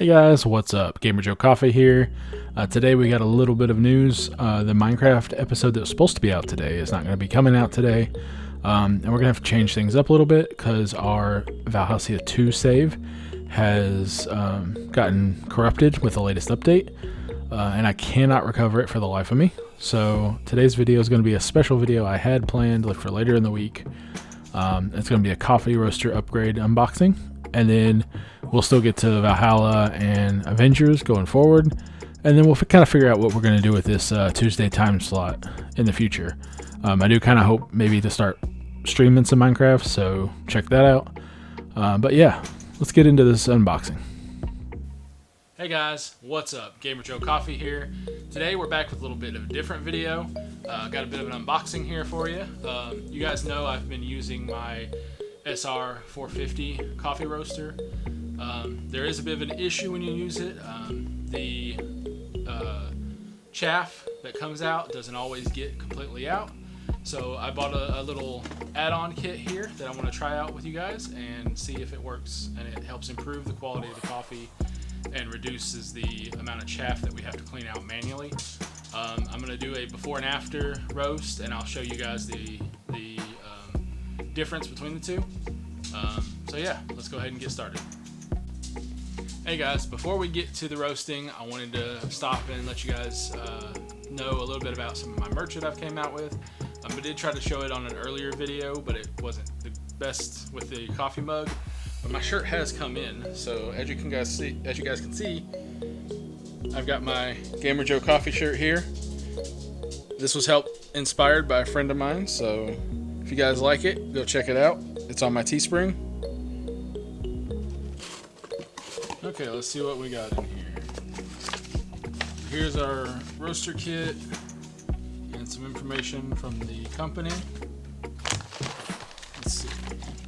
Hey guys, what's up? Gamer Joe Coffee here. Today we got a little bit of news. The Minecraft episode that was supposed to be out today is not going to be coming out today. And we're going to have to change things up a little bit because our Valhalla 2 save has gotten corrupted with the latest update. And I cannot recover it for the life of me. So today's video is going to be a special video I had planned for later in the week. It's going to be a coffee roaster upgrade unboxing. And then we'll still get to Valhalla and Avengers going forward. And then we'll kind of figure out what we're going to do with this Tuesday time slot in the future. I do kind of hope maybe to start streaming some Minecraft, so check that out. But yeah, let's get into this unboxing. Hey guys, what's up? Gamer Joe Coffee here. Today we're back with a little bit of a different video. Got a bit of an unboxing here for you. You guys know I've been using my SR540 coffee roaster. There is a bit of an issue when you use it. The chaff that comes out doesn't always get completely out. So I bought a little add-on kit here that I want to try out with you guys and see if it works and it helps improve the quality of the coffee and reduces the amount of chaff that we have to clean out manually. I'm going to do a before and after roast, and I'll show you guys the difference between the two. So yeah, let's go ahead and get started. Hey guys, before we get to the roasting, I wanted to stop and let you guys know a little bit about some of my merch that I've came out with. I did try to show it on an earlier video, but it wasn't the best with the coffee mug. But my shirt has come in, so as you guys can see, I've got my Gamer Joe Coffee shirt here. This was inspired by a friend of mine, so if you guys like it, go check it out. It's on my Teespring. Okay, let's see what we got in here. Here's our roaster kit and some information from the company. Let's see.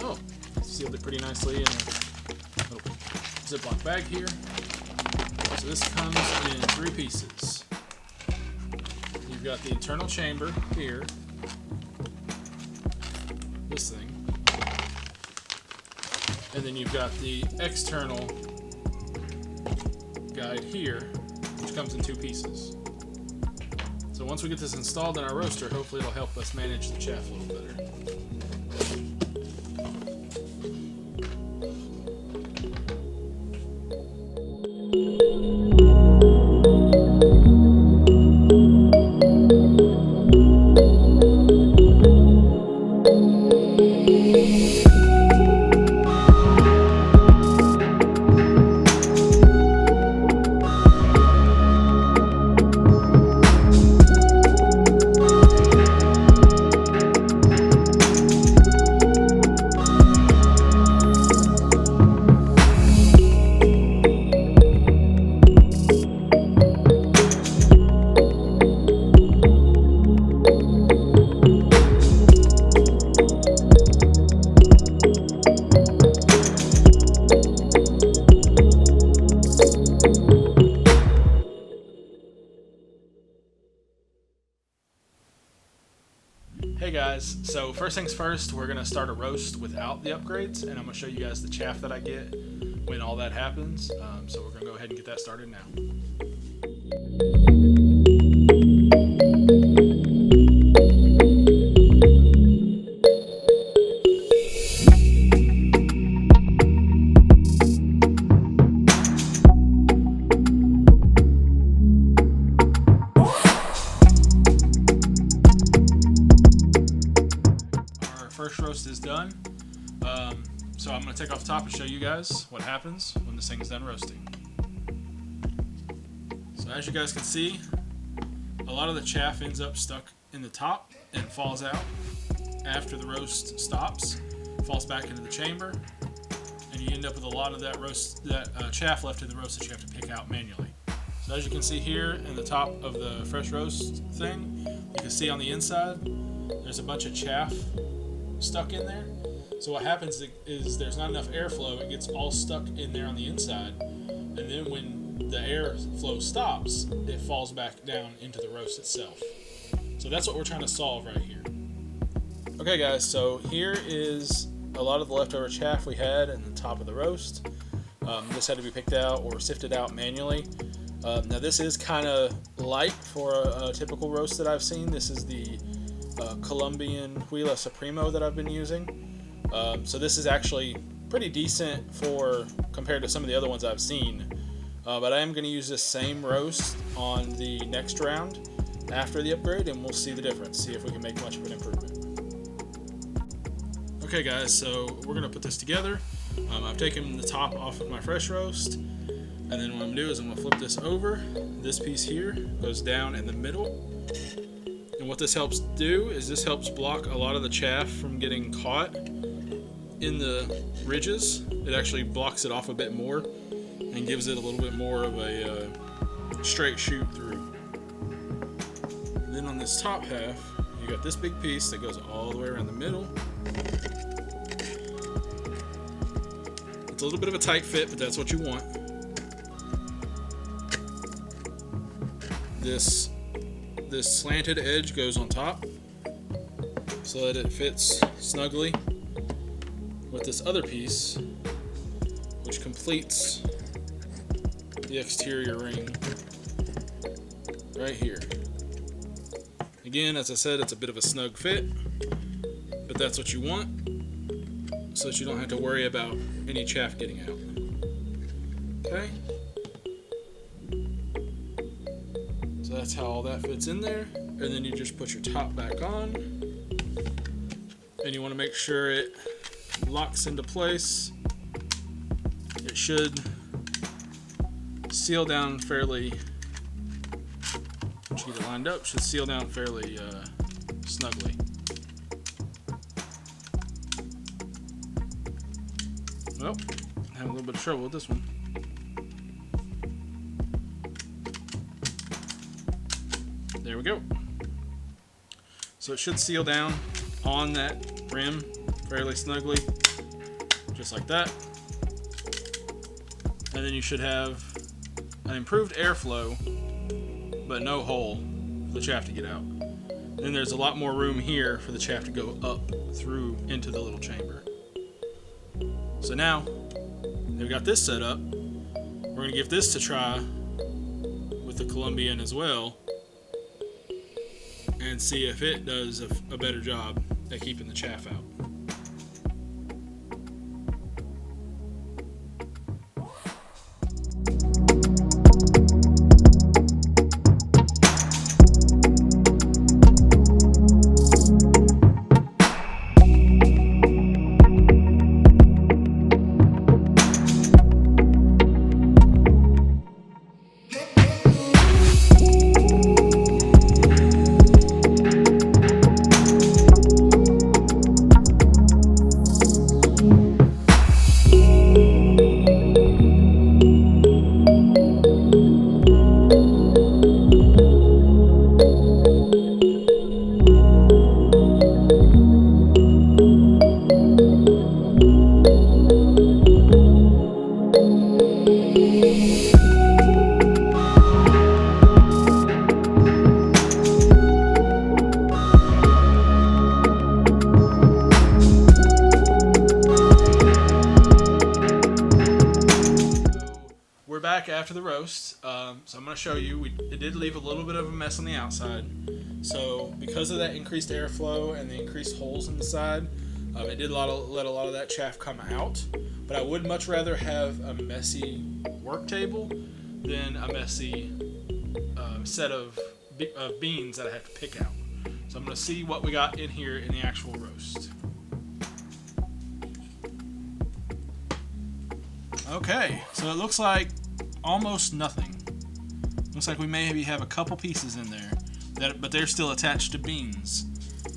Oh, sealed it pretty nicely in a little Ziploc bag here. So this comes in 3 pieces. You've got the internal chamber here. This thing. And then you've got the external guide here, which comes in 2 pieces. So once we get this installed in our roaster, hopefully it'll help us manage the chaff a little better. Hey guys, so first things first, we're going to start a roast without the upgrades, and I'm going to show you guys the chaff that I get when all that happens. So we're going to go ahead and get that started now. First roast is done. So I'm going to take off the top and show you guys what happens when this thing is done roasting. So as you guys can see, a lot of the chaff ends up stuck in the top and falls out after the roast stops, falls back into the chamber, and you end up with a lot of that chaff left in the roast that you have to pick out manually. So as you can see here in the top of the fresh roast thing, you can see on the inside there's a bunch of chaff stuck in there. So what happens is there's not enough airflow, it gets all stuck in there on the inside, and then when the airflow stops, it falls back down into the roast itself. So that's what we're trying to solve right here. Okay guys, so here is a lot of the leftover chaff we had in the top of the roast. This had to be picked out or sifted out manually. Now this is kind of light for a typical roast that I've seen. This is the Colombian Huila Supremo that I've been using. So this is actually pretty decent compared to some of the other ones I've seen. But I am going to use this same roast on the next round after the upgrade, and we'll see the difference, see if we can make much of an improvement. Okay guys, so we're going to put this together. I've taken the top off of my fresh roast, and then what I'm going to do is I'm going to flip this over. This piece here goes down in the middle, and what this helps do is this helps block a lot of the chaff from getting caught in the ridges. It actually blocks it off a bit more and gives it a little bit more of a straight shoot through. And then on this top half, you got this big piece that goes all the way around the middle. It's a little bit of a tight fit, but that's what you want. This slanted edge goes on top so that it fits snugly with this other piece, which completes the exterior ring right here. Again, as I said, it's a bit of a snug fit, but that's what you want, so that you don't have to worry about any chaff getting out. Okay? So that's how all that fits in there, and then you just put your top back on, and you want to make sure it locks into place. It should seal down fairly, once you get it lined up, should seal down fairly snugly. Well, having a little bit of trouble with this one. There we go. So it should seal down on that rim fairly snugly, just like that. And then you should have an improved airflow, but no hole for the chaff to get out. Then there's a lot more room here for the chaff to go up through into the little chamber. So now that we got this set up, we're going to give this a try with the Colombian as well, and see if it does a better job at keeping the chaff out. We're back after the roast, so I'm going to show you. It did leave a little bit of a mess on the outside, so because of that increased airflow and the increased holes in the side, it did let a lot of that chaff come out. But I would much rather have a messy work table than a messy set of beans that I have to pick out. So I'm going to see what we got in here in the actual roast. Okay, so it looks like almost nothing. Looks like we maybe have a couple pieces in there, but they're still attached to beans.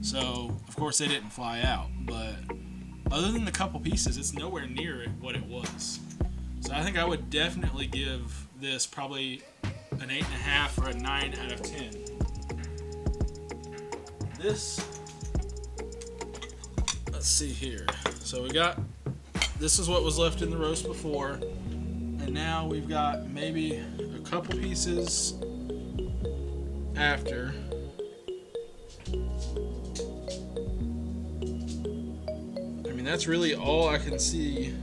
So, of course, they didn't fly out. But other than the couple pieces, it's nowhere near what it was. So I think I would definitely give this probably an 8.5 or a 9 out of 10. This, let's see here. So we got, this is what was left in the roast before, and now we've got maybe a couple pieces after. I mean, that's really all I can see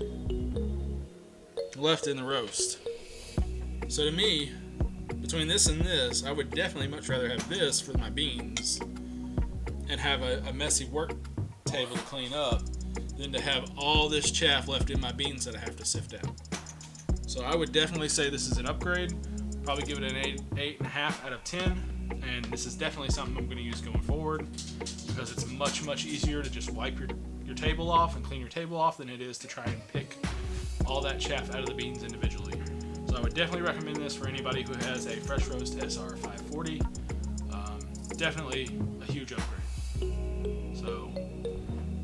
left in the roast. So to me, between this and this, I would definitely much rather have this for my beans and have a messy work table to clean up than to have all this chaff left in my beans that I have to sift out. So I would definitely say this is an upgrade. Probably give it an 8.5 out of 10. And this is definitely something I'm going to use going forward because it's much, much easier to just wipe your table off and clean your table off than it is to try and pick all that chaff out of the beans individually. So I would definitely recommend this for anybody who has a Fresh Roast SR540. Definitely a huge upgrade. So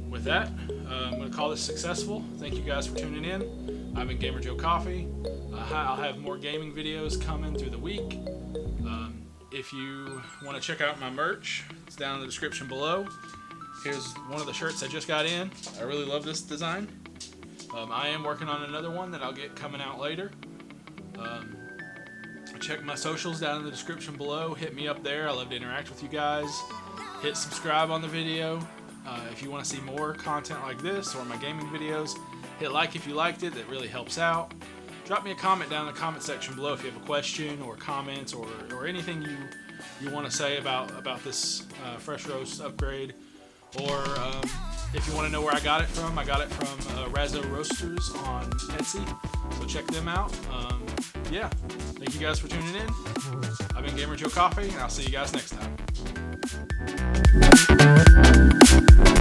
with that, I'm going to call this successful. Thank you guys for tuning in. I've been Gamer Joe Coffee. I'll have more gaming videos coming through the week. If you want to check out my merch, it's down in the description below. Here's one of the shirts I just got in. I really love this design. I am working on another one that I'll get coming out later. Check my socials down in the description below. Hit me up there. I love to interact with you guys. Hit subscribe on the video. If you want to see more content like this or my gaming videos, hit like if you liked it. That really helps out. Drop me a comment down in the comment section below if you have a question or comments or anything you want to say about this Fresh Roast upgrade. Or if you want to know where I got it from Razzo Roasters on Etsy. So check them out. Yeah, thank you guys for tuning in. I've been Gamer Joe Coffee, and I'll see you guys next time.